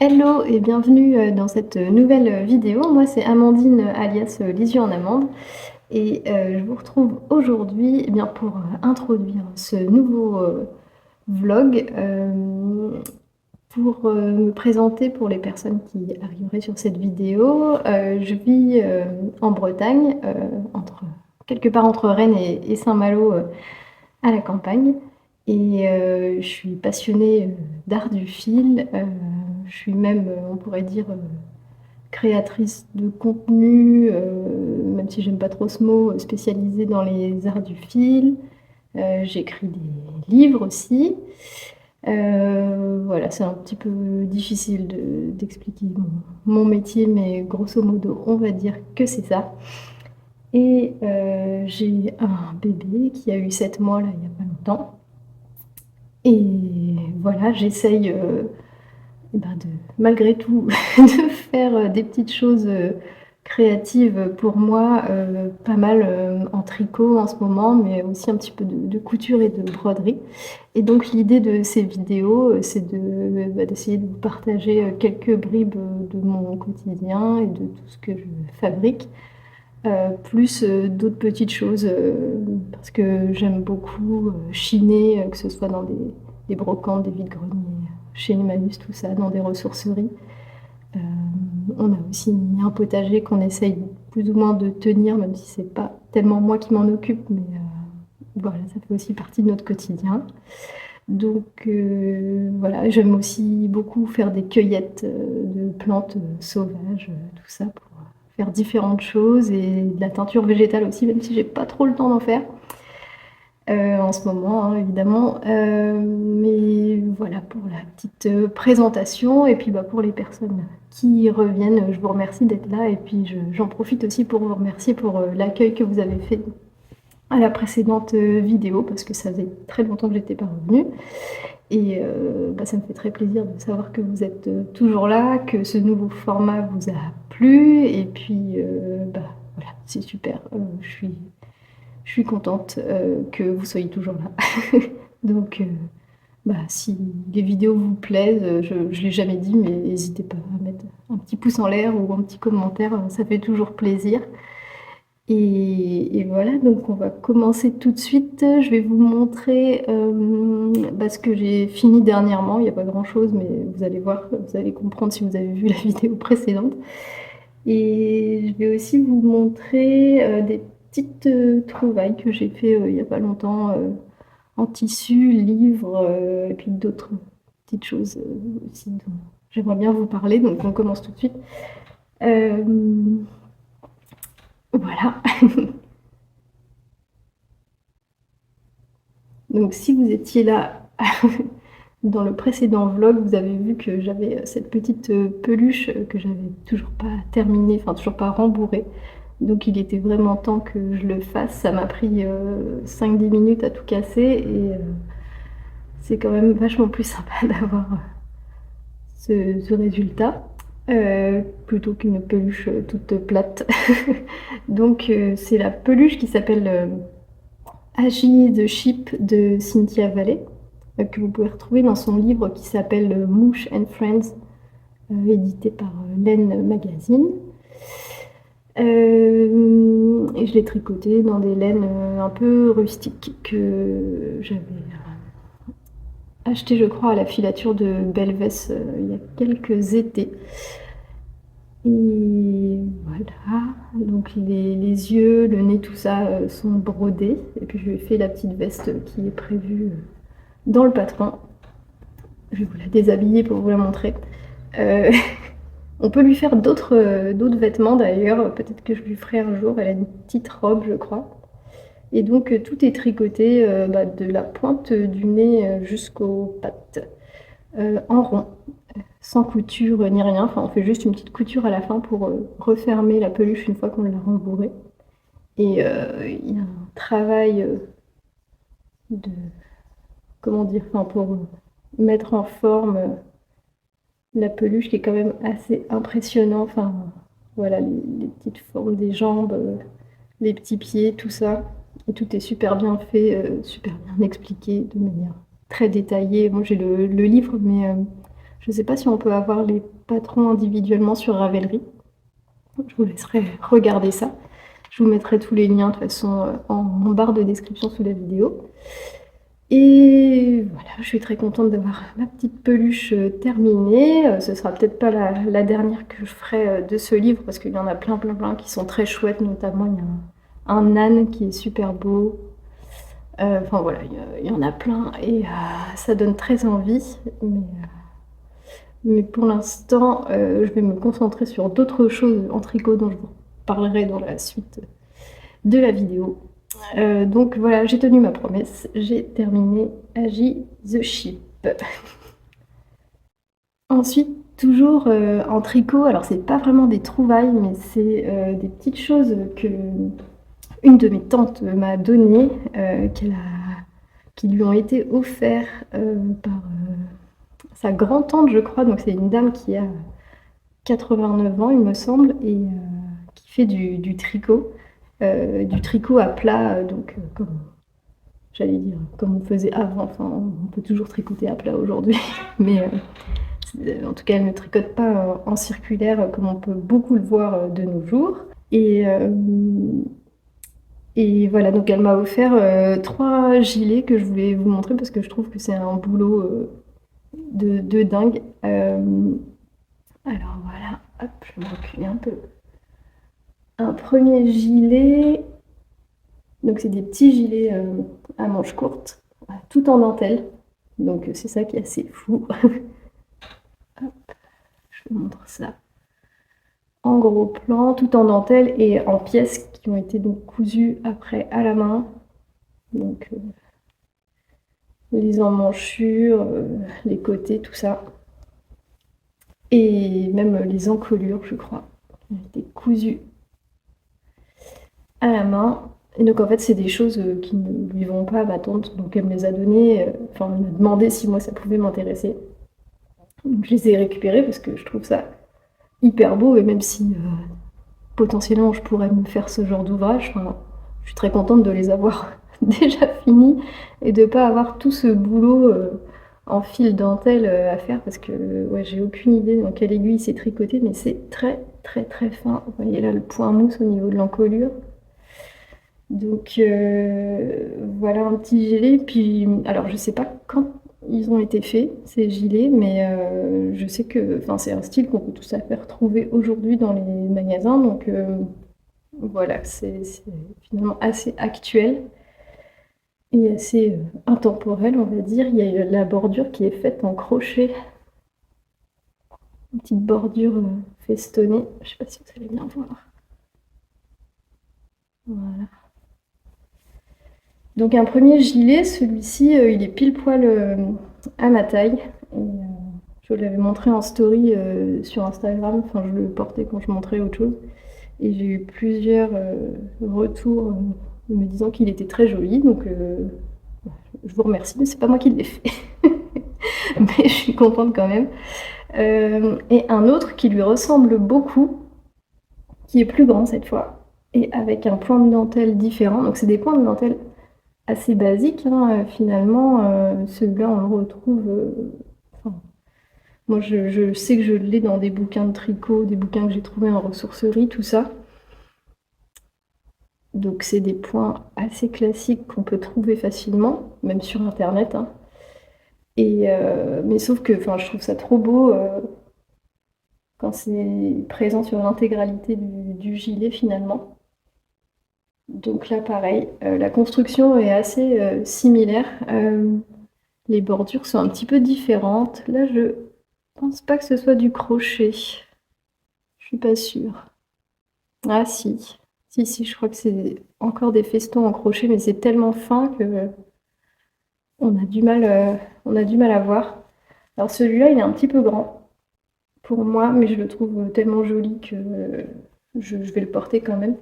Hello et bienvenue, dans cette nouvelle vidéo. Moi, c'est Amandine, alias, Les yeux en amande et je vous retrouve aujourd'hui, eh bien, pour, introduire ce nouveau, vlog, pour, me présenter pour les personnes qui arriveraient sur cette vidéo. Je vis, en Bretagne, quelque part entre Rennes et Saint-Malo, à la campagne et je suis passionnée, d'art du fil, je suis même, on pourrait dire, créatrice de contenu, même si j'aime pas trop ce mot, spécialisée dans les arts du fil. J'écris des livres aussi. Voilà, c'est un petit peu difficile d'expliquer mon métier, mais grosso modo, on va dire que c'est ça. Et j'ai un bébé qui a eu 7 mois là, il y a pas longtemps. Et voilà, j'essaye, de malgré tout de faire, des petites choses, créatives pour moi, pas mal, en tricot en ce moment, mais aussi un petit peu de couture et de broderie. Et donc l'idée de ces vidéos, c'est d'essayer de vous partager, quelques bribes, de mon quotidien et de tout ce que je fabrique, plus, d'autres petites choses, parce que j'aime beaucoup, chiner, que ce soit dans des brocantes, des vides-greniers, chez Emmaüs, tout ça, dans des ressourceries. Euh, on a aussi un potager qu'on essaye plus ou moins de tenir, même si c'est pas tellement moi qui m'en occupe, mais voilà, ça fait aussi partie de notre quotidien. Donc voilà, j'aime aussi beaucoup faire des cueillettes de plantes sauvages, tout ça pour faire différentes choses et de la teinture végétale aussi, même si j'ai pas trop le temps d'en faire en ce moment, hein, évidemment. Mais voilà pour la petite présentation. Et puis pour les personnes qui reviennent, je vous remercie d'être là. Et puis j'en profite aussi pour vous remercier pour l'accueil que vous avez fait à la précédente vidéo, parce que ça faisait très longtemps que j'étais pas revenue. Et ça me fait très plaisir de savoir que vous êtes toujours là, que ce nouveau format vous a plu. Et puis voilà, c'est super. Je suis contente que vous soyez toujours là. Donc, si les vidéos vous plaisent, je ne l'ai jamais dit, mais n'hésitez pas à mettre un petit pouce en l'air ou un petit commentaire, ça fait toujours plaisir. Et voilà, donc on va commencer tout de suite. Je vais vous montrer ce que j'ai fini dernièrement. Il n'y a pas grand-chose, mais vous allez voir, vous allez comprendre si vous avez vu la vidéo précédente. Et je vais aussi vous montrer des petites trouvailles que j'ai fait il n'y a pas longtemps en tissu, livres et puis d'autres petites choses aussi dont j'aimerais bien vous parler. Donc on commence tout de suite. Euh, voilà. Donc si vous étiez là dans le précédent vlog, vous avez vu que j'avais cette petite peluche que j'avais toujours pas terminée, enfin toujours pas rembourrée. Donc il était vraiment temps que je le fasse. Ça m'a pris 5-10 minutes à tout casser et c'est quand même vachement plus sympa d'avoir ce résultat plutôt qu'une peluche toute plate. Donc c'est la peluche qui s'appelle Agi the Sheep de Cynthia Valley, que vous pouvez retrouver dans son livre qui s'appelle Moosh and Friends, édité par Laine Magazine. Et je l'ai tricoté dans des laines un peu rustiques que j'avais acheté, je crois, à la filature de Belvès il y a quelques étés. Et voilà, donc les yeux, le nez, tout ça sont brodés. Et puis je lui ai fait la petite veste qui est prévue dans le patron. Je vais vous la déshabiller pour vous la montrer. Euh, on peut lui faire d'autres vêtements d'ailleurs, peut-être que je lui ferai un jour. Elle a une petite robe, je crois. Et donc tout est tricoté de la pointe du nez jusqu'aux pattes, en rond, sans couture ni rien. Enfin, on fait juste une petite couture à la fin pour refermer la peluche une fois qu'on l'a rembourrée. Et il y a un travail de, comment dire, enfin, pour mettre en forme la peluche qui est quand même assez impressionnant. Enfin, voilà, les petites formes des jambes, les petits pieds, tout ça. Et tout est super bien fait, super bien expliqué de manière très détaillée. Moi, j'ai le livre, mais Je sais pas si on peut avoir les patrons individuellement sur Ravelry. Je vous laisserai regarder ça. Je vous mettrai tous les liens de toute façon en barre de description sous la vidéo. Et voilà, je suis très contente d'avoir ma petite peluche terminée. Ce sera peut-être pas la dernière que je ferai de ce livre parce qu'il y en a plein qui sont très chouettes, notamment il y a un âne qui est super beau. Enfin voilà, il y en a plein et ça donne très envie. Mais pour l'instant, je vais me concentrer sur d'autres choses en tricot dont je vous parlerai dans la suite de la vidéo. Donc voilà, j'ai tenu ma promesse, j'ai terminé Agi the Ship. Ensuite, toujours en tricot, alors c'est pas vraiment des trouvailles, mais c'est des petites choses que une de mes tantes m'a données, qui lui ont été offertes par sa grand-tante, je crois. Donc c'est une dame qui a 89 ans, il me semble, et qui fait du tricot à plat, donc comme j'allais dire, comme on faisait avant. Enfin, on peut toujours tricoter à plat aujourd'hui, mais en tout cas, elle ne tricote pas en circulaire comme on peut beaucoup le voir de nos jours. Et voilà, donc elle m'a offert 3 gilets que je voulais vous montrer parce que je trouve que c'est un boulot de dingue. Alors voilà, hop, je vais me reculer un peu. Un premier gilet, donc c'est des petits gilets à manches courtes, tout en dentelle. Donc c'est ça qui est assez fou. Hop, je vous montre ça. En gros plan, tout en dentelle et en pièces qui ont été donc cousues après à la main. Donc les emmanchures, les côtés, tout ça. Et même les encolures, je crois, qui ont été cousues à la main. Et donc en fait, c'est des choses qui ne lui vont pas à ma tante, donc elle me les a données. Enfin, elle m'a demandé si moi ça pouvait m'intéresser. Donc je les ai récupérées parce que je trouve ça hyper beau, et même si potentiellement je pourrais me faire ce genre d'ouvrage, enfin, je suis très contente de les avoir déjà finis et de pas avoir tout ce boulot en fil dentelle à faire parce que ouais, j'ai aucune idée dans quelle aiguille c'est tricoté, mais c'est très fin. Vous voyez là le point mousse au niveau de l'encolure. Donc voilà un petit gilet. Puis alors je sais pas quand ils ont été faits ces gilets, mais je sais que c'est un style qu'on peut tout à fait retrouver aujourd'hui dans les magasins. Donc voilà, c'est finalement assez actuel et assez intemporel, on va dire. Il y a la bordure qui est faite en crochet, une petite bordure festonnée. Je sais pas si vous allez bien voir. Voilà. Donc un premier gilet, celui-ci, il est pile poil à ma taille. Et, je l'avais montré en story sur Instagram. Enfin, je le portais quand je montrais autre chose. Et j'ai eu plusieurs retours me disant qu'il était très joli. Donc je vous remercie, mais c'est pas moi qui l'ai fait. Mais je suis contente quand même. Et un autre qui lui ressemble beaucoup, qui est plus grand cette fois, et avec un point de dentelle différent. Donc c'est des points de dentelle assez basiques, hein, finalement. Celui-là, on le retrouve. Moi, je sais que je l'ai dans des bouquins de tricot, des bouquins que j'ai trouvés en ressourcerie, tout ça. Donc c'est des points assez classiques qu'on peut trouver facilement, même sur internet, hein. Mais sauf que je trouve ça trop beau quand c'est présent sur l'intégralité du gilet finalement. Donc là pareil, la construction est assez similaire. Les bordures sont un petit peu différentes. Là je pense pas que ce soit du crochet. Je suis pas sûre. Ah si. Si, je crois que c'est encore des festons en crochet, mais c'est tellement fin que on a du mal à voir. Alors celui-là, il est un petit peu grand pour moi, mais je le trouve tellement joli que je vais le porter quand même.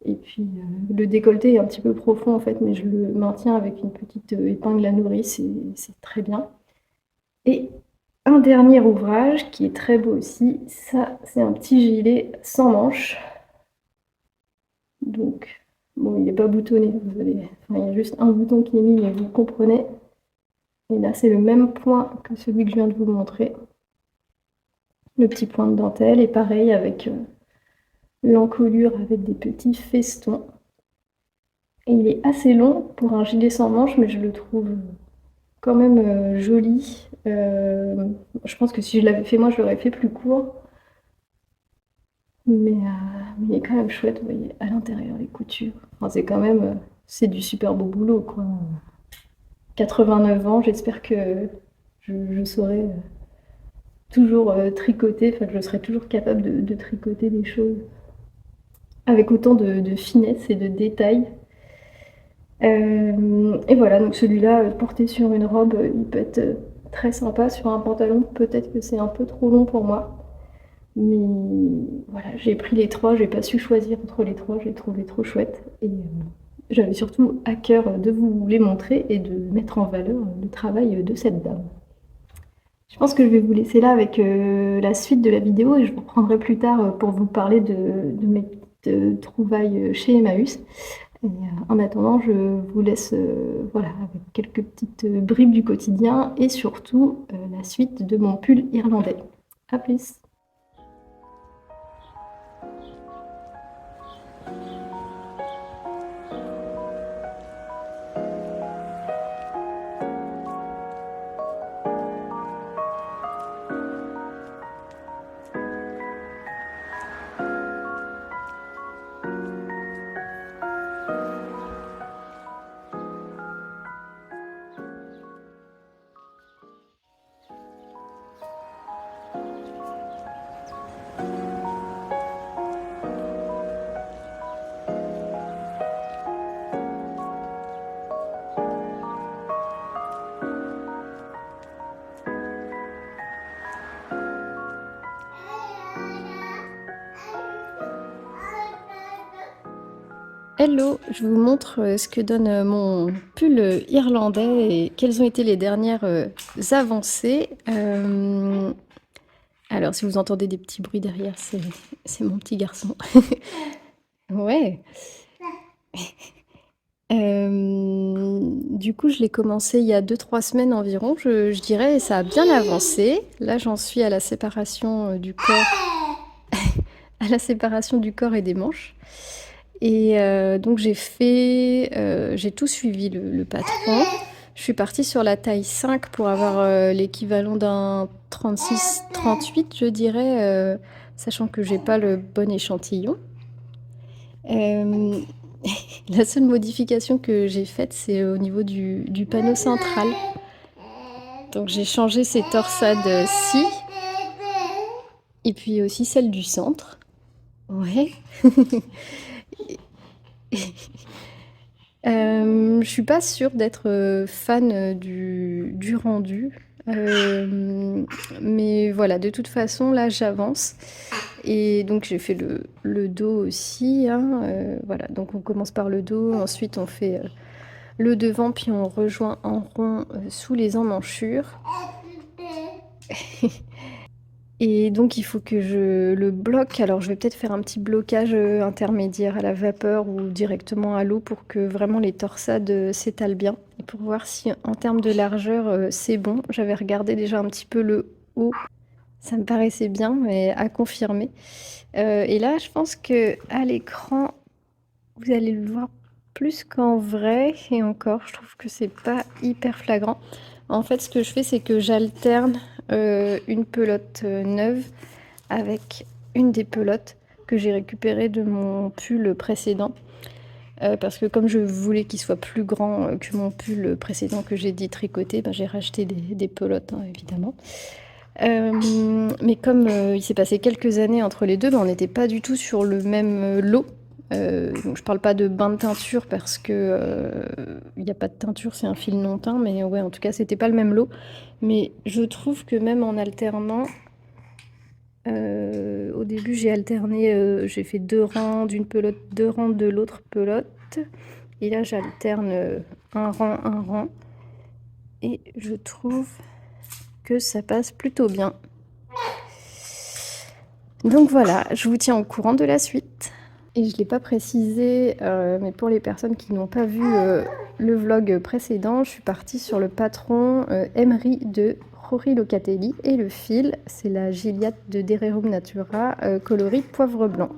Et puis le décolleté est un petit peu profond en fait, mais je le maintiens avec une petite épingle à nourrice et c'est très bien. Et un dernier ouvrage qui est très beau aussi, ça c'est un petit gilet sans manches. Donc bon, il n'est pas boutonné, il y a juste un bouton qui est mis, mais vous comprenez. Et là c'est le même point que celui que je viens de vous montrer. le petit point de dentelle, et pareil avec l'encolure avec des petits festons. Et il est assez long pour un gilet sans manches, mais je le trouve quand même joli. Je pense que si je l'avais fait moi, je l'aurais fait plus court. Mais il est quand même chouette, vous voyez, à l'intérieur, les coutures. Enfin, c'est quand même, c'est du super beau boulot, quoi. 89 ans, j'espère que je saurai toujours tricoter, enfin, je serai toujours capable de tricoter des choses avec autant de finesse et de détails. Et voilà, donc celui-là, porté sur une robe, il peut être très sympa. Sur un pantalon, peut-être que c'est un peu trop long pour moi. Mais voilà, j'ai pris les trois, j'ai pas su choisir entre les trois, j'ai trouvé trop chouette. Et j'avais surtout à cœur de vous les montrer et de mettre en valeur le travail de cette dame. Je pense que je vais vous laisser là avec la suite de la vidéo et je vous reprendrai plus tard pour vous parler de mes petites trouvailles chez Emmaüs. Et en attendant, je vous laisse voilà, avec quelques petites bribes du quotidien et surtout la suite de mon pull irlandais. A plus! Hello, je vous montre ce que donne mon pull irlandais et quelles ont été les dernières avancées. Alors, si vous entendez des petits bruits derrière, c'est mon petit garçon. Ouais. Du coup, je l'ai commencé il y a 2-3 semaines environ, je dirais, et ça a bien avancé. Là, j'en suis à la séparation du corps, à la séparation du corps et des manches. Et donc j'ai tout suivi le patron. Je suis partie sur la taille 5 pour avoir l'équivalent d'un 36-38, je dirais, sachant que j'ai pas le bon échantillon. La seule modification que j'ai faite, c'est au niveau du panneau central. Donc j'ai changé ces torsades-ci, et puis aussi celle du centre. Ouais. Je suis pas sûre d'être fan du rendu. Mais voilà, de toute façon, là, j'avance. Et donc, j'ai fait le dos aussi, hein, voilà, donc on commence par le dos, ensuite on fait le devant, puis on rejoint en rond sous les emmanchures. Et donc il faut que je le bloque. Alors je vais peut-être faire un petit blocage intermédiaire à la vapeur ou directement à l'eau pour que vraiment les torsades s'étalent bien. Et pour voir si en termes de largeur c'est bon. J'avais regardé déjà un petit peu le haut. Ça me paraissait bien, mais à confirmer. Et là je pense que à l'écran, vous allez le voir plus qu'en vrai. Et encore, je trouve que c'est pas hyper flagrant. En fait, ce que je fais, c'est que j'alterne une pelote neuve avec une des pelotes que j'ai récupérées de mon pull précédent. Parce que comme je voulais qu'il soit plus grand que mon pull précédent que j'ai dit tricoter, j'ai racheté des pelotes, hein, évidemment. Mais comme il s'est passé quelques années entre les deux, on n'était pas du tout sur le même lot. Donc je parle pas de bain de teinture parce que il n'y a pas de teinture, c'est un fil non teint, mais ouais, en tout cas c'était pas le même lot. Mais je trouve que même en alternant, au début j'ai alterné, j'ai fait 2 rangs d'une pelote, 2 rangs de l'autre pelote, et là j'alterne un rang, et je trouve que ça passe plutôt bien. Donc voilà, je vous tiens au courant de la suite. Et je ne l'ai pas précisé, mais pour les personnes qui n'ont pas vu le vlog précédent, je suis partie sur le patron Emery de Rory Locatelli et le fil, c'est la Gilliatt de Dererum Natura, coloris poivre blanc.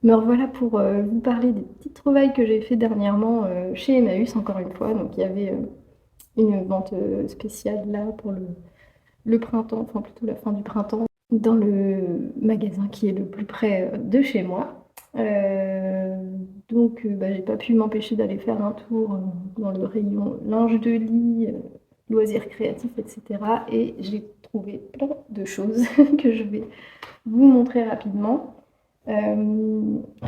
Me revoilà pour vous parler des petites trouvailles que j'ai fait dernièrement chez Emmaüs, encore une fois. Donc il y avait une vente spéciale là pour le printemps, enfin plutôt la fin du printemps, dans le magasin qui est le plus près de chez moi. Donc j'ai pas pu m'empêcher d'aller faire un tour dans le rayon linge de lit, loisirs créatifs, etc. Et j'ai trouvé plein de choses que je vais vous montrer rapidement.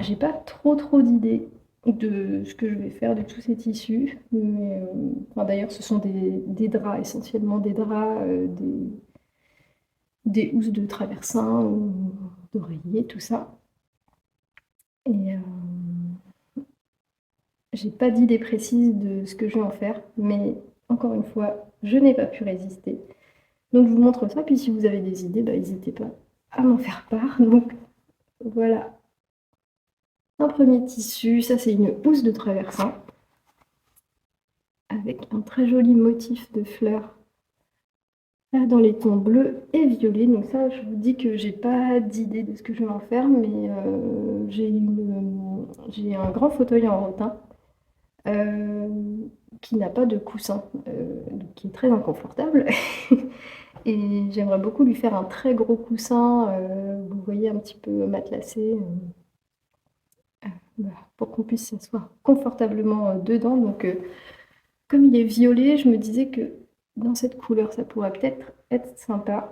J'ai pas trop d'idées de ce que je vais faire de tous ces tissus, mais enfin, d'ailleurs ce sont des draps, essentiellement des draps, des housses de traversin ou d'oreiller, tout ça. Et j'ai pas d'idée précise de ce que je vais en faire, mais encore une fois, je n'ai pas pu résister. Donc je vous montre ça, puis si vous avez des idées, n'hésitez pas à m'en faire part. Donc voilà, un premier tissu, ça c'est une housse de traversin, avec un très joli motif de fleurs dans les tons bleus et violets. Donc ça, je vous dis que j'ai pas d'idée de ce que je vais en faire, mais j'ai un grand fauteuil en rotin euh, qui n'a pas de coussin, donc qui est très inconfortable. Et j'aimerais beaucoup lui faire un très gros coussin, vous voyez, un petit peu matelassé, voilà, pour qu'on puisse s'asseoir confortablement dedans. Donc comme il est violet, je me disais que dans cette couleur, ça pourrait peut-être être sympa.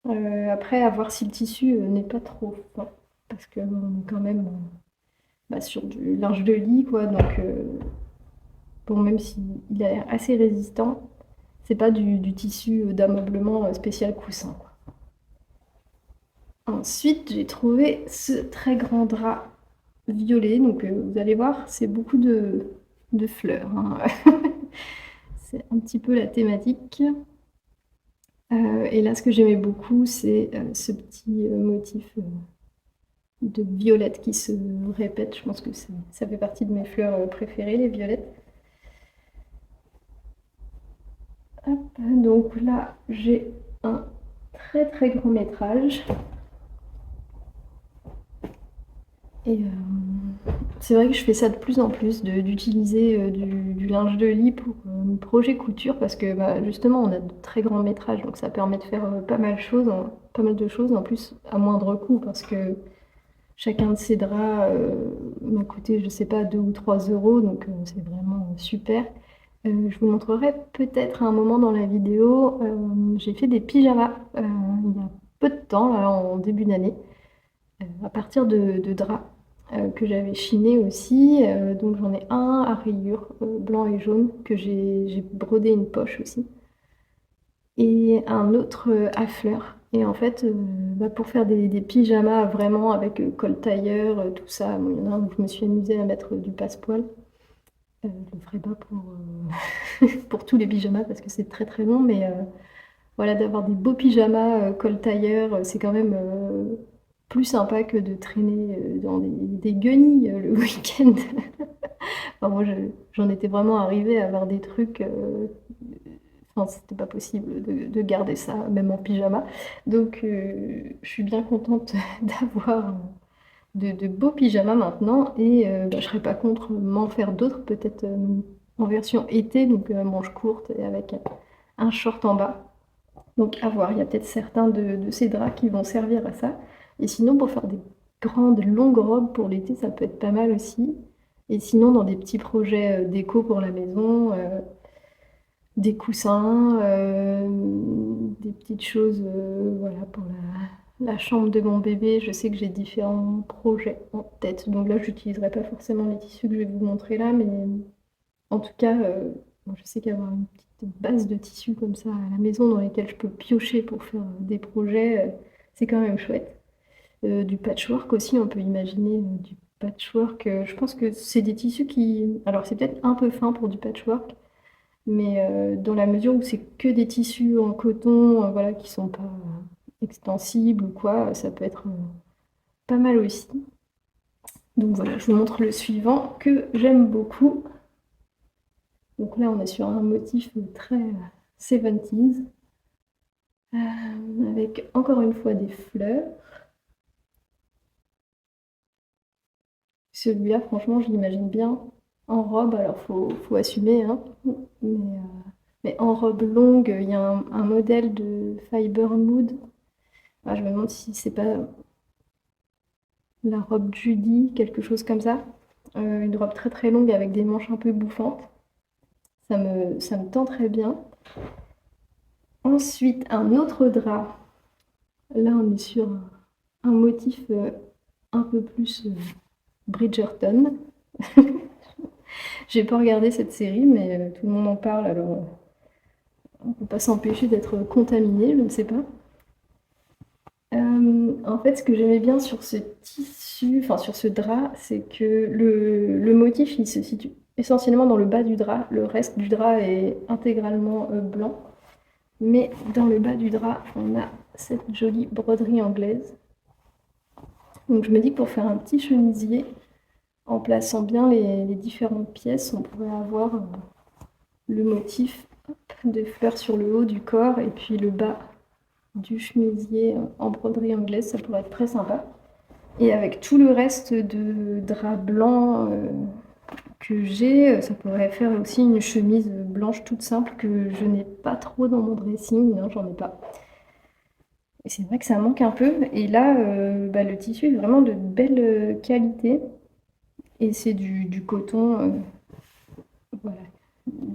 Après, à voir si le tissu n'est pas trop fin, parce qu'on est quand même sur du linge de lit, quoi. Donc, bon, même s'il a l'air assez résistant, c'est pas du tissu d'ameublement spécial coussin, quoi. Ensuite, j'ai trouvé ce très grand drap violet. Donc, vous allez voir, c'est beaucoup de fleurs, hein. C'est un petit peu la thématique. Et là, ce que j'aimais beaucoup, c'est ce petit motif de violette qui se répète. Je pense que ça fait partie de mes fleurs préférées, les violettes. Hop, donc là, j'ai un très grand métrage. Et c'est vrai que je fais ça de plus en plus, d'utiliser du linge de lit pour mon projet couture, parce que justement, on a de très grands métrages, donc ça permet de faire pas mal de choses, en plus à moindre coût, parce que chacun de ces draps m'a coûté, je sais pas, 2 ou 3 euros, donc c'est vraiment super. Je vous montrerai peut-être à un moment dans la vidéo, j'ai fait des pyjamas il y a peu de temps, là, en début d'année, à partir de draps que j'avais chinés aussi. Donc j'en ai un à rayures blanc et jaune, que j'ai brodé une poche aussi, et un autre à fleurs. Et en fait, pour faire des pyjamas vraiment avec col tailleur, tout ça, bon, il y en a un où je me suis amusée à mettre du passepoil. Je le ferai pas pour tous les pyjamas parce que c'est très long, mais voilà, d'avoir des beaux pyjamas col tailleur, c'est quand même plus sympa que de traîner dans des guenilles le week-end. Enfin, moi, j'en étais vraiment arrivée à avoir des trucs. Enfin, c'était pas possible de garder ça, même en pyjama. Donc, je suis bien contente d'avoir de beaux pyjamas maintenant. Et je serais pas contre m'en faire d'autres, peut-être en version été, donc manches courtes et avec un short en bas. Donc à voir, il y a peut-être certains de ces draps qui vont servir à ça. Et sinon, pour faire des grandes, longues robes pour l'été, ça peut être pas mal aussi. Et sinon, dans des petits projets déco pour la maison, des coussins, des petites choses voilà, pour la chambre de mon bébé. Je sais que j'ai différents projets en tête. Donc là, je n'utiliserai pas forcément les tissus que je vais vous montrer là, mais en tout cas, je sais qu'avoir une petite base de tissus comme ça à la maison dans lesquels je peux piocher pour faire des projets, c'est quand même chouette. Du patchwork aussi, on peut imaginer du patchwork. Je pense que c'est des tissus qui... Alors c'est peut-être un peu fin pour du patchwork, mais dans la mesure où c'est que des tissus en coton, voilà, qui sont pas extensibles ou quoi, ça peut être pas mal aussi. Donc voilà, je vous montre le suivant que j'aime beaucoup. Donc là, on est sur un motif très 70s, avec encore une fois des fleurs. Celui-là, franchement, je l'imagine bien en robe. Alors, faut assumer, hein. Mais en robe longue, il y a un modèle de Fiber Mood. Ah, je me demande si c'est pas la robe Judy, quelque chose comme ça. Une robe très très longue avec des manches un peu bouffantes. Ça me tend très bien. Ensuite, un autre drap. Là, on est sur un motif un peu plus Bridgerton. J'ai pas regardé cette série, mais tout le monde en parle, alors on peut pas s'empêcher d'être contaminé, je ne sais pas. En fait, ce que j'aimais bien sur ce tissu, enfin sur ce drap, c'est que le motif, il se situe essentiellement dans le bas du drap. Le reste du drap est intégralement blanc. Mais dans le bas du drap, on a cette jolie broderie anglaise. Donc je me dis que pour faire un petit chemisier, en plaçant bien les différentes pièces, on pourrait avoir le motif de fleurs sur le haut du corps et puis le bas du chemisier en broderie anglaise, ça pourrait être très sympa. Et avec tout le reste de drap blanc que j'ai, ça pourrait faire aussi une chemise blanche toute simple que je n'ai pas trop dans mon dressing, non, j'en ai pas. Et c'est vrai que ça manque un peu. Et là, le tissu est vraiment de belle qualité. Et c'est du coton, voilà,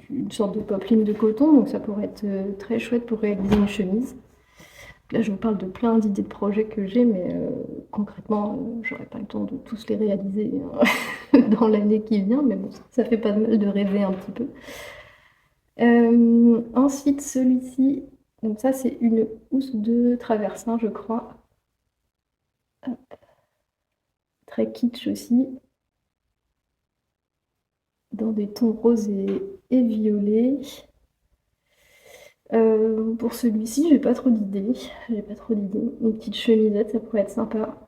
une sorte de popeline de coton, donc ça pourrait être très chouette pour réaliser une chemise. Là, je vous parle de plein d'idées de projets que j'ai, mais concrètement, j'aurais pas le temps de tous les réaliser dans l'année qui vient, mais bon, ça fait pas de mal de rêver un petit peu. Ensuite, celui-ci, donc ça, c'est une housse de traversin, je crois. Hop. Très kitsch aussi, dans des tons roses et violets. Pour celui-ci, j'ai pas trop d'idées. J'ai pas trop d'idées. Une petite chemisette, ça pourrait être sympa.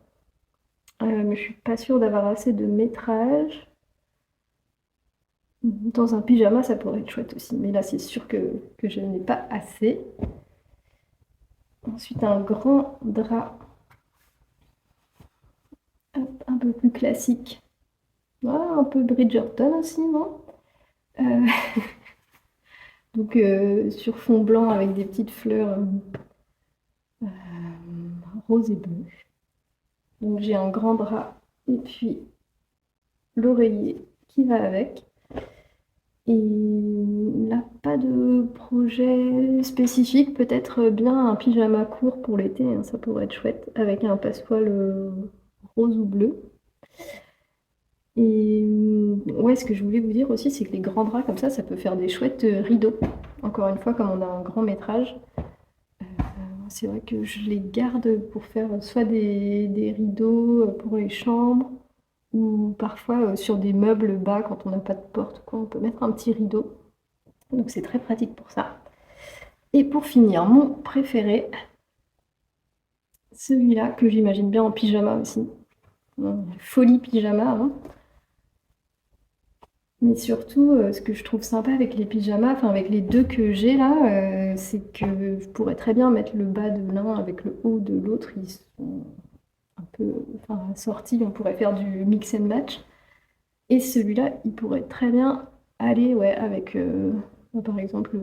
Mais je suis pas sûre d'avoir assez de métrage. Dans un pyjama, ça pourrait être chouette aussi. Mais là, c'est sûr que je n'ai pas assez. Ensuite, un grand drap. Hop, un peu plus classique. Ah, un peu Bridgerton aussi, non? Euh, Donc sur fond blanc avec des petites fleurs euh, roses et bleues. Donc j'ai un grand drap et puis l'oreiller qui va avec. Et là, pas de projet spécifique, peut-être bien un pyjama court pour l'été, hein, ça pourrait être chouette, avec un passepoil rose ou bleu. Et ouais, ce que je voulais vous dire aussi, c'est que les grands draps comme ça peut faire des chouettes rideaux. Encore une fois, comme on a un grand métrage, c'est vrai que je les garde pour faire soit des rideaux pour les chambres, ou parfois sur des meubles bas quand on n'a pas de porte, quoi, on peut mettre un petit rideau. Donc c'est très pratique pour ça. Et pour finir, mon préféré, celui-là que j'imagine bien en pyjama aussi. Folie pyjama, hein. Mais surtout, ce que je trouve sympa avec les pyjamas, enfin avec les deux que j'ai là, c'est que je pourrais très bien mettre le bas de l'un avec le haut de l'autre. Ils sont un peu assortis, on pourrait faire du mix and match. Et celui-là, il pourrait très bien aller, ouais, avec, par exemple,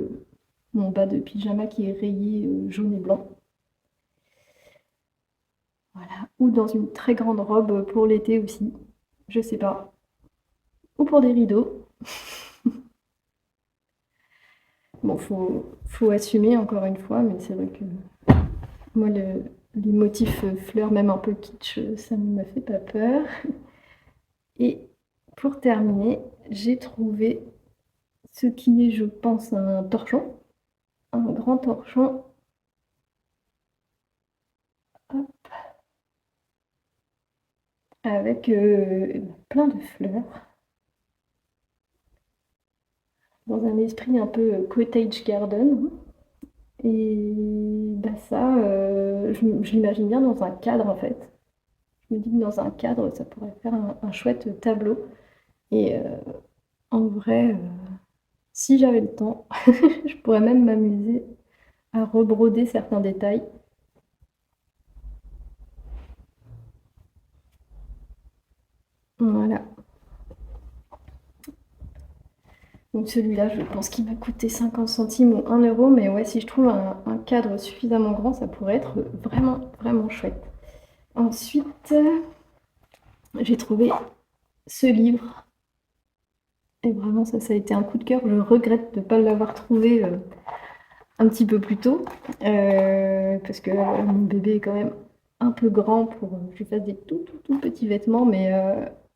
mon bas de pyjama qui est rayé, jaune et blanc. Voilà, ou dans une très grande robe, pour l'été aussi, je sais pas. Ou pour des rideaux. Bon, faut assumer encore une fois, mais c'est vrai que moi les motifs, fleurs, même un peu kitsch, ça ne me fait pas peur. Et pour terminer, j'ai trouvé ce qui est, je pense, un torchon, un grand torchon, hop, avec, plein de fleurs, dans un esprit un peu, cottage garden. Et bah ça, je l'imagine bien dans un cadre en fait. Je me dis que dans un cadre, ça pourrait faire un chouette tableau. Et en vrai, si j'avais le temps, je pourrais même m'amuser à rebroder certains détails. Voilà. Donc celui-là, je pense qu'il m'a coûté 50 centimes ou 1 euro, mais ouais, si je trouve un cadre suffisamment grand, ça pourrait être vraiment, vraiment chouette. Ensuite, j'ai trouvé ce livre. Et vraiment, ça a été un coup de cœur. Je regrette de ne pas l'avoir trouvé un petit peu plus tôt, parce que mon bébé est quand même un peu grand pour que je lui fasse des tout petits vêtements, mais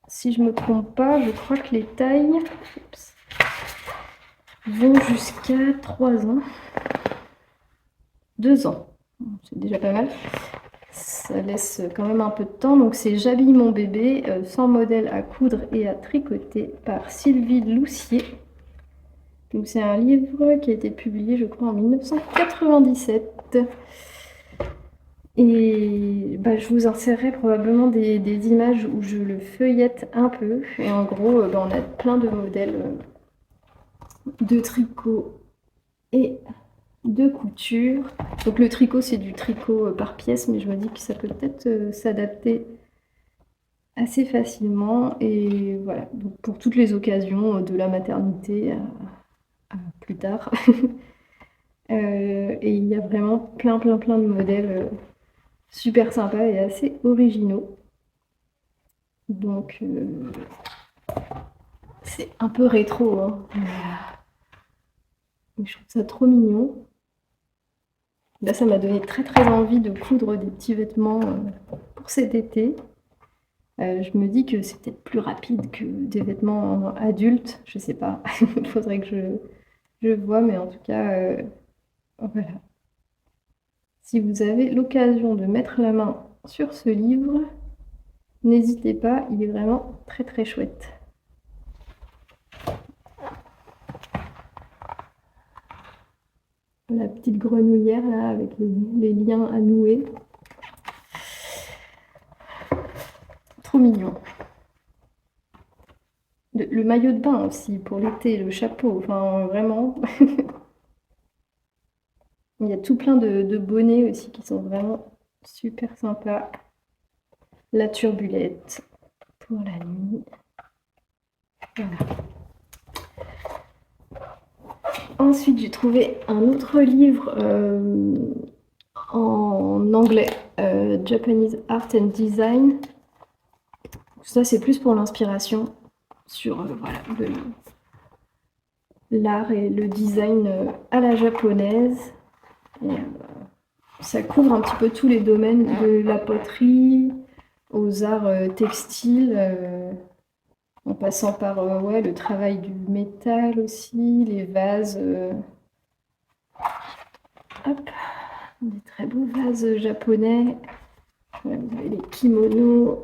si je me trompe pas, je crois que les tailles vont jusqu'à 3 ans, 2 ans. C'est déjà pas mal. Ça laisse quand même un peu de temps. Donc c'est J'habille mon bébé, sans modèle à coudre et à tricoter par Sylvie Loussier. Donc c'est un livre qui a été publié, je crois, en 1997. Et bah, je vous insérerai probablement des images où je le feuillette un peu. Et en gros, bah, on a plein de modèles de tricot et de couture. Donc le tricot, c'est du tricot par pièce, mais je me dis que ça peut peut-être s'adapter assez facilement. Et voilà, donc pour toutes les occasions, de la maternité à plus tard. Et il y a vraiment plein de modèles super sympas et assez originaux. Donc c'est un peu rétro, hein. Mais je trouve ça trop mignon. Là, ça m'a donné très envie de coudre des petits vêtements pour cet été. Je me dis que c'est peut-être plus rapide que des vêtements adultes, je sais pas. Il faudrait que je vois, mais en tout cas, voilà. Si vous avez l'occasion de mettre la main sur ce livre, n'hésitez pas, il est vraiment très chouette. La petite grenouillère là, avec les liens à nouer. Trop mignon. Le maillot de bain aussi, pour l'été, le chapeau, enfin vraiment. Il y a tout plein de bonnets aussi qui sont vraiment super sympas. La turbulette pour la nuit. Voilà. Ensuite, j'ai trouvé un autre livre en anglais, Japanese Art and Design. Ça, c'est plus pour l'inspiration sur voilà, l'art et le design à la japonaise. Et, ça couvre un petit peu tous les domaines, de la poterie aux arts textiles, en passant par ouais, le travail du métal aussi, les vases. Hop, des très beaux vases japonais. Ouais, vous avez les kimonos.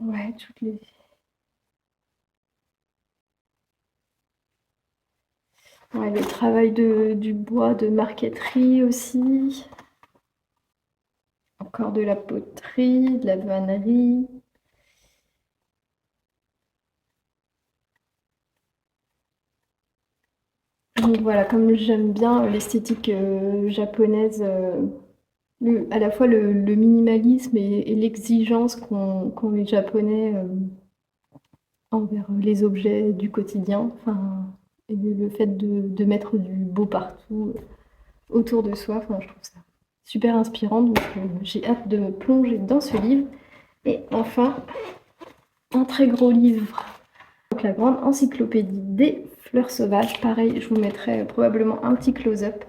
Ouais, toutes les... Ouais, le travail du bois, de marqueterie aussi. Encore de la poterie, de la vannerie. Donc voilà, comme j'aime bien l'esthétique japonaise à la fois le minimalisme et l'exigence qu'ont les Japonais, envers les objets du quotidien, enfin, et le fait de mettre du beau partout, autour de soi, enfin, je trouve ça super inspirant, donc j'ai hâte de me plonger dans ce livre. Et enfin, un très gros livre, donc la grande encyclopédie des fleurs sauvages. Pareil, je vous mettrai probablement un petit close-up.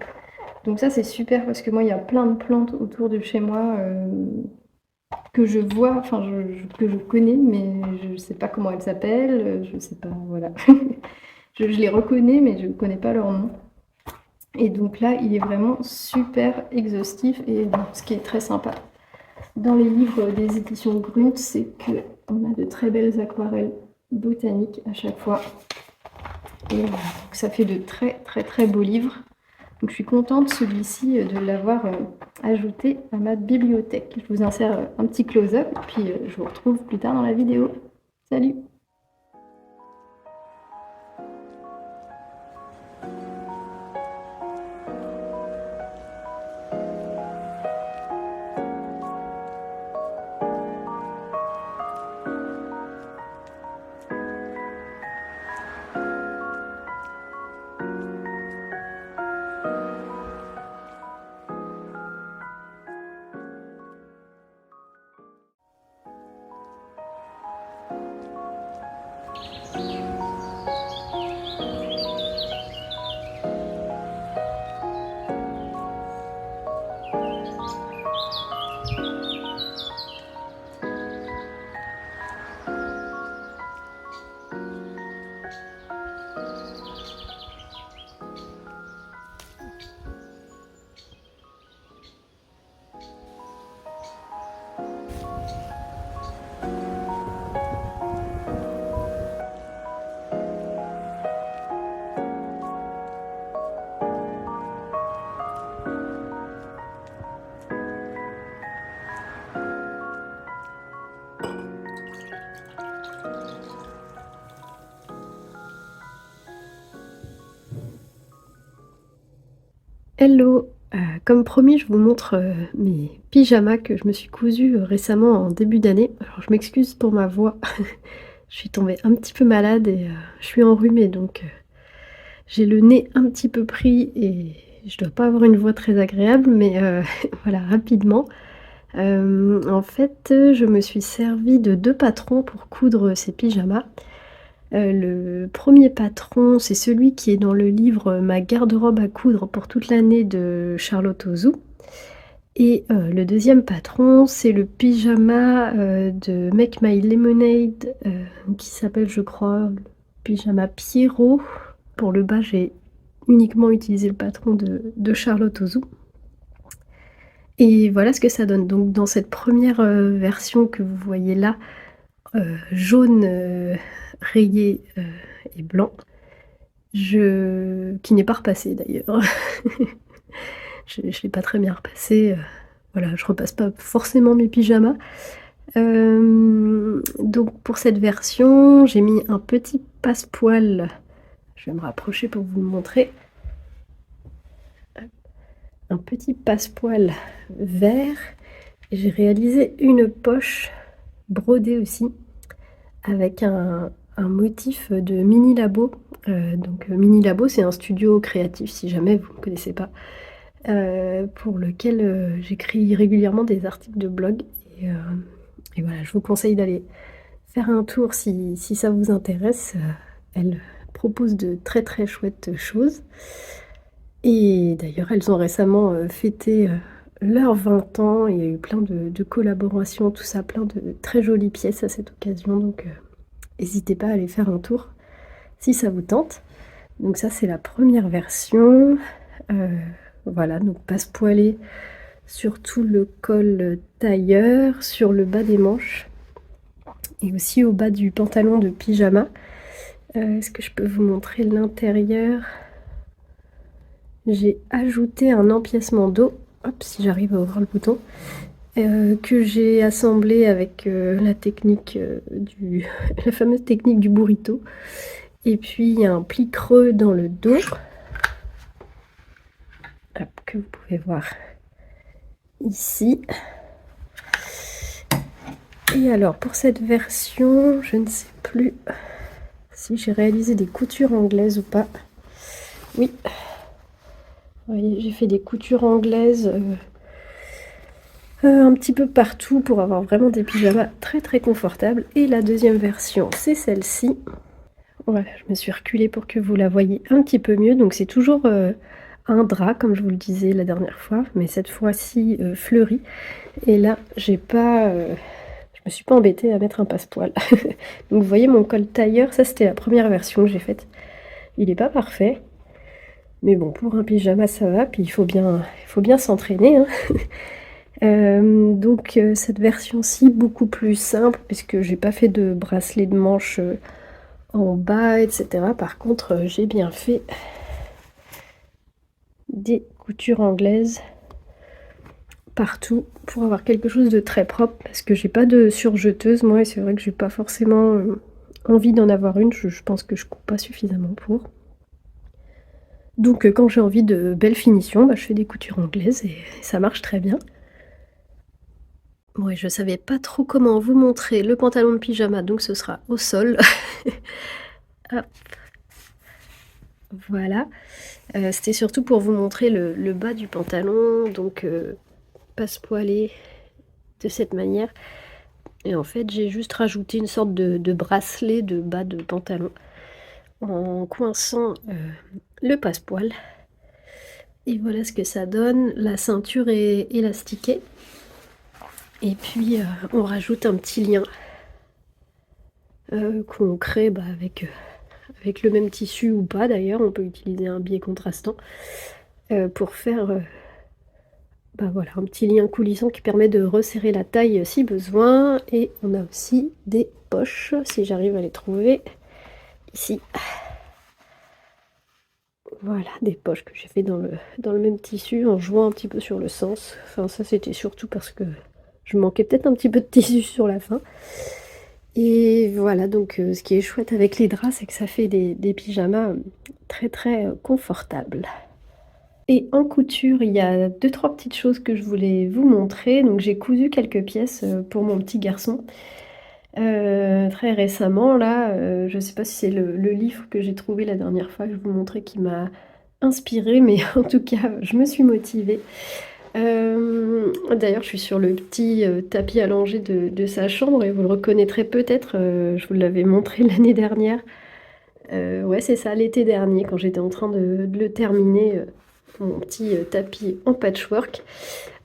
Donc ça, c'est super parce que moi, il y a plein de plantes autour de chez moi que je vois, enfin, que je connais, mais je ne sais pas comment elles s'appellent, je ne sais pas, voilà. Je les reconnais, mais je ne connais pas leur nom. Et donc là, il est vraiment super exhaustif. Et bon, ce qui est très sympa dans les livres des éditions Grunt, c'est qu'on a de très belles aquarelles botaniques à chaque fois. Et donc ça fait de très très très beaux livres. Donc je suis contente celui-ci de l'avoir ajouté à ma bibliothèque. Je vous insère un petit close-up, puis je vous retrouve plus tard dans la vidéo. Salut! Hello, comme promis, je vous montre, mes pyjamas que je me suis cousus, récemment en début d'année. Alors je m'excuse pour ma voix, je suis tombée un petit peu malade et je suis enrhumée donc j'ai le nez un petit peu pris et je dois pas avoir une voix très agréable mais voilà rapidement. En fait, je me suis servie de 2 patrons pour coudre ces pyjamas. Le premier patron, c'est celui qui est dans le livre, Ma garde-robe à coudre pour toute l'année de Charlotte Ozu et le deuxième patron, c'est le pyjama, de Make My Lemonade, qui s'appelle, je crois, le pyjama Pierrot. Pour le bas, j'ai uniquement utilisé le patron de Charlotte Ozu et voilà ce que ça donne. Donc dans cette première, version que vous voyez là, jaune, rayé, et blanc, qui n'est pas repassé d'ailleurs. Je l'ai pas très bien repassé, voilà, je repasse pas forcément mes pyjamas. Donc pour cette version, j'ai mis un petit passepoil, je vais me rapprocher pour vous le montrer. Un petit passepoil vert et j'ai réalisé une poche brodée aussi avec un motif de Mini Labo. Donc Mini Labo, c'est un studio créatif si jamais vous ne connaissez pas, pour lequel j'écris régulièrement des articles de blog et voilà, je vous conseille d'aller faire un tour si ça vous intéresse. Elles proposent de très très chouettes choses et d'ailleurs elles ont récemment fêté leurs 20 ans. Il y a eu plein de collaborations, tout ça, plein de très jolies pièces à cette occasion, donc n'hésitez pas à aller faire un tour si ça vous tente. Donc ça, c'est la première version. Voilà, donc passepoilé sur tout le col tailleur, sur le bas des manches et aussi au bas du pantalon de pyjama. Est-ce que je peux vous montrer l'intérieur? J'ai ajouté un empiècement dos, hop, si j'arrive à ouvrir le bouton, que j'ai assemblé avec la technique la fameuse technique du burrito. Et puis il y a un pli creux dans le dos, hop, que vous pouvez voir ici. Et alors pour cette version, je ne sais plus si j'ai réalisé des coutures anglaises ou pas. Oui, vous voyez, j'ai fait des coutures anglaises un petit peu partout pour avoir vraiment des pyjamas très très confortables. Et la deuxième version, c'est celle-ci. Voilà, je me suis reculée pour que vous la voyez un petit peu mieux. Donc c'est toujours un drap, comme je vous le disais la dernière fois, mais cette fois-ci fleuri. Et là, je me suis pas embêtée à mettre un passepoil. Donc vous voyez mon col tailleur, ça c'était la première version que j'ai faite. Il n'est pas parfait, mais bon, pour un pyjama ça va, puis il faut bien s'entraîner, hein. Donc cette version-ci, beaucoup plus simple, puisque j'ai pas fait de bracelet de manche en bas, etc. Par contre, j'ai bien fait des coutures anglaises partout pour avoir quelque chose de très propre, parce que j'ai pas de surjeteuse moi, et c'est vrai que j'ai pas forcément envie d'en avoir une. Je pense que je coupe pas suffisamment pour. Donc quand j'ai envie de belle finition, bah, je fais des coutures anglaises et ça marche très bien. Ouais, je savais pas trop comment vous montrer le pantalon de pyjama, donc ce sera au sol. Hop, voilà. C'était surtout pour vous montrer le bas du pantalon, donc passepoilé de cette manière. Et en fait, j'ai juste rajouté une sorte de bracelet de bas de pantalon en coinçant le passepoil. Et voilà ce que ça donne. La ceinture est élastiquée. Et puis, on rajoute un petit lien qu'on crée avec le même tissu ou pas d'ailleurs. On peut utiliser un biais contrastant pour faire voilà, un petit lien coulissant qui permet de resserrer la taille si besoin. Et on a aussi des poches, si j'arrive à les trouver, ici. Voilà, des poches que j'ai fait dans le même tissu en jouant un petit peu sur le sens. Enfin, ça c'était surtout parce que je manquais peut-être un petit peu de tissu sur la fin. Et voilà, donc ce qui est chouette avec les draps, c'est que ça fait des pyjamas très très confortables. Et en couture, il y a 2-3 petites choses que je voulais vous montrer. Donc j'ai cousu quelques pièces pour mon petit garçon. Très récemment là, je sais pas si c'est le livre que j'ai trouvé la dernière fois que je vous montrais qui m'a inspirée, mais en tout cas, je me suis motivée. D'ailleurs, je suis sur le petit tapis allongé de sa chambre et vous le reconnaîtrez peut-être, je vous l'avais montré l'année dernière. Ouais, c'est ça, l'été dernier, quand j'étais en train de le terminer, mon petit tapis en patchwork.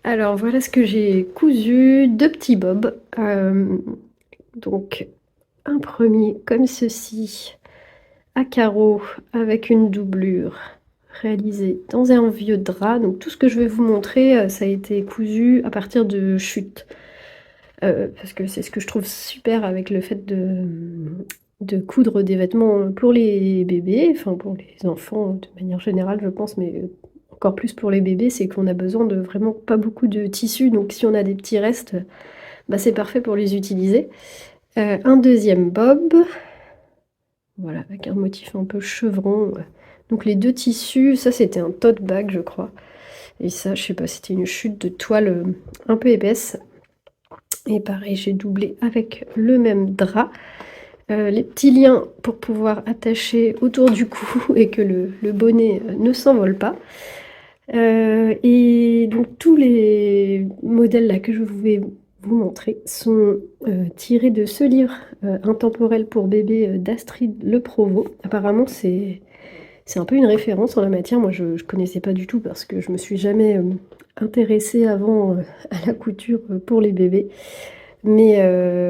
Alors voilà ce que j'ai cousu, 2 petits bobs. Donc un premier comme ceci, à carreaux, avec une doublure réalisée dans un vieux drap. Donc tout ce que je vais vous montrer, ça a été cousu à partir de chutes. Parce que c'est ce que je trouve super avec le fait de coudre des vêtements pour les bébés, enfin pour les enfants de manière générale je pense, mais encore plus pour les bébés, c'est qu'on a besoin de vraiment pas beaucoup de tissu, donc si on a des petits restes, bah, c'est parfait pour les utiliser. Un deuxième bob, voilà, avec un motif un peu chevron. Donc les 2 tissus, ça c'était un tote bag je crois, et ça je sais pas, c'était une chute de toile un peu épaisse. Et pareil, j'ai doublé avec le même drap. Les petits liens pour pouvoir attacher autour du cou et que le bonnet ne s'envole pas. Et donc tous les modèles là que je vais vous montrer sont tirés de ce livre Intemporel pour bébé d'Astrid Le Provost. Apparemment c'est un peu une référence en la matière. Moi je connaissais pas du tout parce que je me suis jamais intéressée avant à la couture pour les bébés. Mais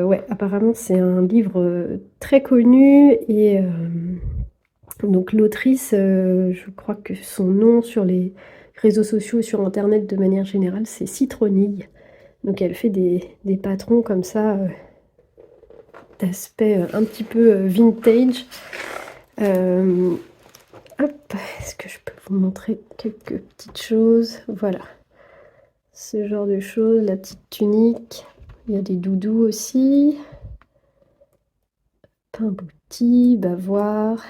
ouais, apparemment c'est un livre très connu et donc l'autrice, je crois que son nom sur les réseaux sociaux et sur internet de manière générale, c'est Citronille. Donc elle fait des patrons comme ça, d'aspect un petit peu vintage. Hop, est-ce que je peux vous montrer quelques petites choses? Voilà, ce genre de choses, la petite tunique. Il y a des doudous aussi. Pain bouti, bavoir,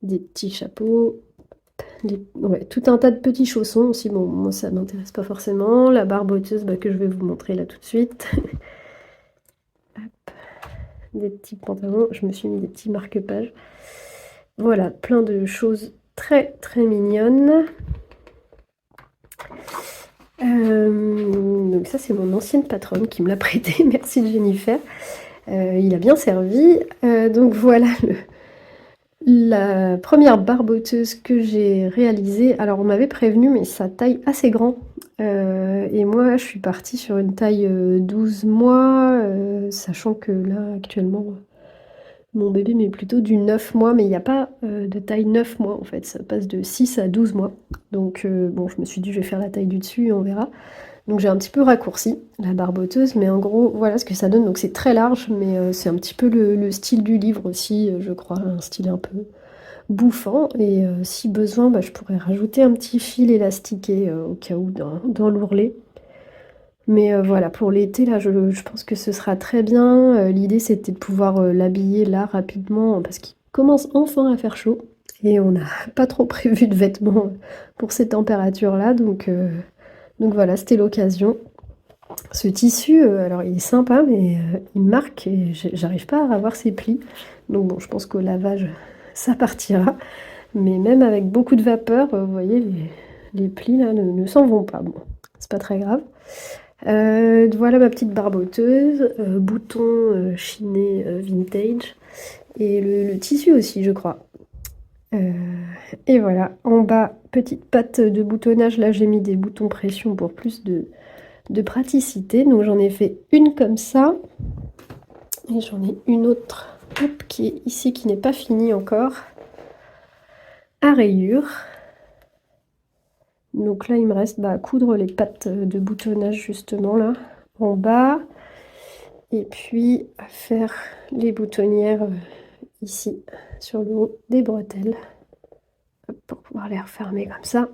des petits chapeaux. Ouais, tout un tas de petits chaussons aussi. Bon, moi ça m'intéresse pas forcément. La barboteuse que je vais vous montrer là tout de suite. Hop, des petits pantalons. Je me suis mis des petits marque-pages. Voilà, plein de choses très très mignonnes. Donc ça c'est mon ancienne patronne qui me l'a prêté. Merci Jennifer. Il a bien servi. Donc voilà la première barboteuse que j'ai réalisée. Alors on m'avait prévenu, mais ça taille assez grand. Et moi je suis partie sur une taille 12 mois, sachant que là actuellement mon bébé met plutôt du 9 mois, mais il n'y a pas de taille 9 mois en fait, ça passe de 6 à 12 mois. Donc bon, je me suis dit je vais faire la taille du dessus et on verra. Donc j'ai un petit peu raccourci la barboteuse, mais en gros voilà ce que ça donne. Donc c'est très large, mais c'est un petit peu le style du livre aussi, je crois, un style un peu bouffant. Et si besoin, je pourrais rajouter un petit fil élastiqué au cas où dans l'ourlet. Mais voilà, pour l'été, là, je pense que ce sera très bien. L'idée, c'était de pouvoir l'habiller là rapidement, parce qu'il commence enfin à faire chaud. Et on n'a pas trop prévu de vêtements pour ces températures-là. Donc voilà, c'était l'occasion. Ce tissu, alors il est sympa, mais il marque et j'arrive pas à avoir ses plis. Donc bon, je pense qu'au lavage, ça partira. Mais même avec beaucoup de vapeur, vous voyez, les plis là ne s'en vont pas. Bon, c'est pas très grave. Voilà ma petite barboteuse, bouton chiné vintage. Et le tissu aussi, je crois. Et voilà, en bas, petite patte de boutonnage. Là, j'ai mis des boutons pression pour plus de praticité. Donc j'en ai fait une comme ça. Et j'en ai une autre, hop, qui est ici, qui n'est pas finie encore, à rayures. Donc là, il me reste à coudre les pattes de boutonnage justement là, en bas. Et puis à faire les boutonnières ici, sur le haut des bretelles, hop, pour pouvoir les refermer comme ça.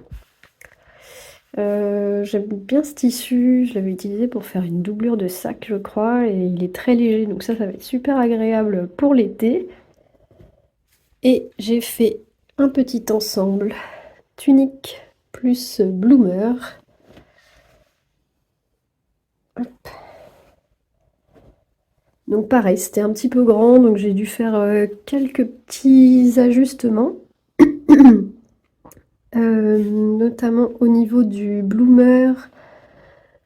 J'aime bien ce tissu, je l'avais utilisé pour faire une doublure de sac, je crois, et il est très léger, donc ça va être super agréable pour l'été. Et j'ai fait un petit ensemble tunique plus bloomer. Hop. Donc pareil, c'était un petit peu grand, donc j'ai dû faire quelques petits ajustements. Notamment au niveau du bloomer.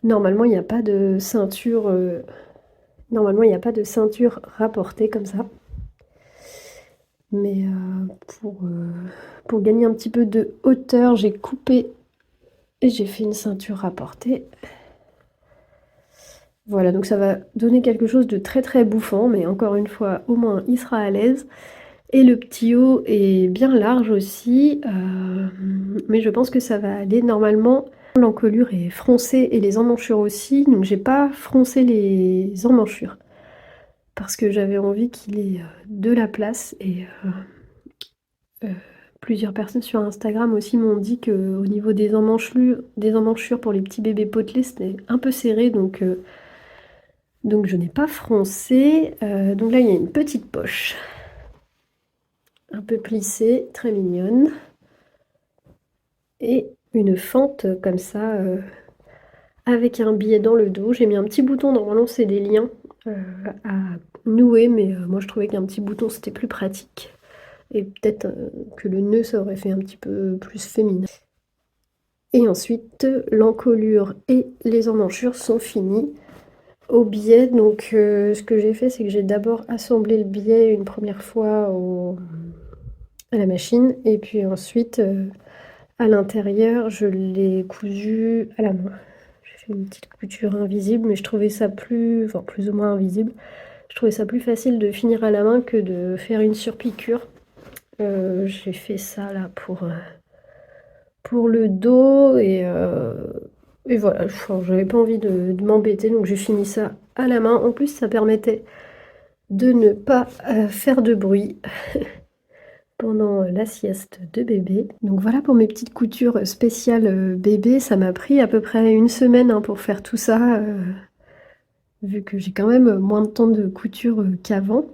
Normalement, il n'y a pas de ceinture. Normalement, il n'y a pas de ceinture rapportée comme ça. Mais pour gagner un petit peu de hauteur, j'ai coupé et j'ai fait une ceinture rapportée. Voilà, donc ça va donner quelque chose de très très bouffant, mais encore une fois, au moins il sera à l'aise. Et le petit haut est bien large aussi, mais je pense que ça va aller. Normalement, l'encolure est froncée et les emmanchures aussi, donc j'ai pas froncé les emmanchures parce que j'avais envie qu'il ait de la place. Et plusieurs personnes sur Instagram aussi m'ont dit qu'au niveau des emmanchures pour les petits bébés potelés, c'était un peu serré, donc je n'ai pas froncé. Donc là, il y a une petite poche un peu plissée, très mignonne. Et une fente comme ça, avec un billet dans le dos. J'ai mis un petit bouton, normalement c'est des liens à nouer, mais moi je trouvais qu'un petit bouton c'était plus pratique. Et peut-être que le nœud ça aurait fait un petit peu plus féminin. Et ensuite, l'encolure et les emmanchures sont finis au billet. Donc ce que j'ai fait, c'est que j'ai d'abord assemblé le billet une première fois à la machine, et puis ensuite à l'intérieur, je l'ai cousu à la main. J'ai fait une petite couture invisible, mais je trouvais ça enfin plus ou moins invisible. Je trouvais ça plus facile de finir à la main que de faire une surpiqûre. J'ai fait ça là pour le dos, et voilà, j'avais pas envie de m'embêter, donc j'ai fini ça à la main. En plus, ça permettait de ne pas faire de bruit pendant la sieste de bébé. Donc voilà pour mes petites coutures spéciales bébé. Ça m'a pris à peu près une semaine pour faire tout ça, vu que j'ai quand même moins de temps de couture qu'avant.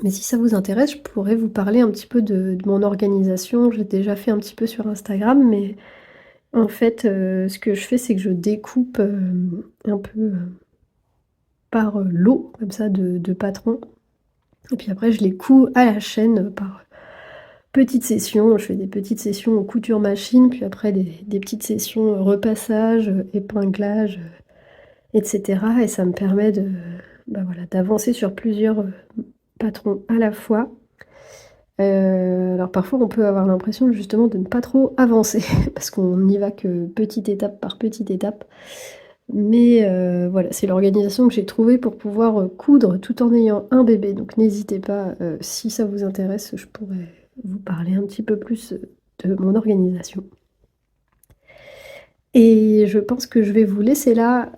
Mais si ça vous intéresse, je pourrais vous parler un petit peu de mon organisation. J'ai déjà fait un petit peu sur Instagram, mais en fait, ce que je fais, c'est que je découpe, un peu, par, lot comme ça de patrons et puis après je les couds à la chaîne, par petites sessions. Je fais des petites sessions couture machine, puis après des petites sessions, repassage, épinglage, et cetera et ça me permet de, bah, voilà, d'avancer sur plusieurs, patrons à la fois. Alors parfois on peut avoir l'impression justement de ne pas trop avancer parce qu'on n'y va que petite étape par petite étape. Mais voilà, c'est l'organisation que j'ai trouvée pour pouvoir, coudre tout en ayant un bébé. Donc n'hésitez pas, si ça vous intéresse, je pourrais vous parler un petit peu plus, de mon organisation. Et je pense que je vais vous laisser là,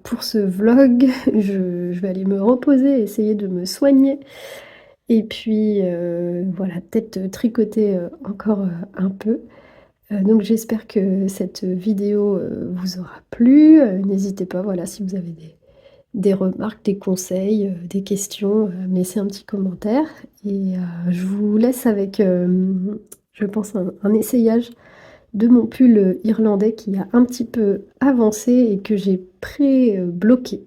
pour ce vlog. Je vais aller me reposer, essayer de me soigner et puis, voilà, peut-être, tricoter, encore, un peu. Donc j'espère que cette vidéo, vous aura plu. N'hésitez pas, voilà, si vous avez des remarques, des conseils, des questions, à me laisser un petit commentaire et je vous laisse avec, je pense un essayage de mon pull, irlandais qui a un petit peu avancé et que j'ai bloqué.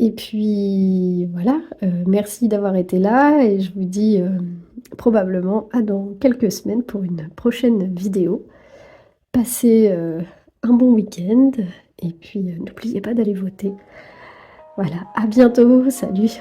Et puis voilà, merci d'avoir été là et je vous dis, probablement à dans quelques semaines pour une prochaine vidéo. Passez, un bon week-end et puis, n'oubliez pas d'aller voter. Voilà, à bientôt, salut!